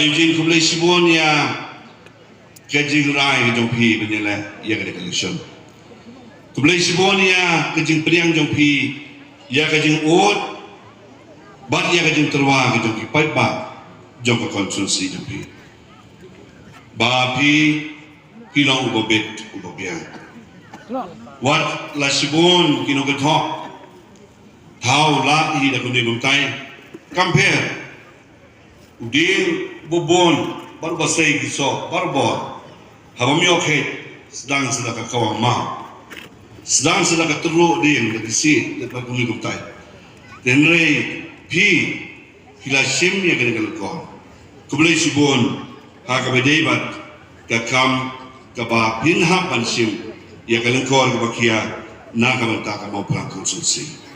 Eugene kumlay sibon ya kajing rai jong pi benela ya kada collection kumlay sibon ya kajing priang jong pi ya kajing ot bat ya kajing terwa jong pi pai ba jong ka konsulsi jong pi ba pi kilong ubobet ubobiang wat la sibon kino ka thok thau la hi da kunde bumtai compare udin bobon bar basai giso barbor habam yoke sedang sedaka kawang ma sedang sedaka teruk din da kisi da kunde bumtai denre pi hila sim ya kene kalko kublai sibon ha ka bedaibat ka kam ka ba pinha pan sim ya kalko ka bakia na ka manta ka mau pra konsulsi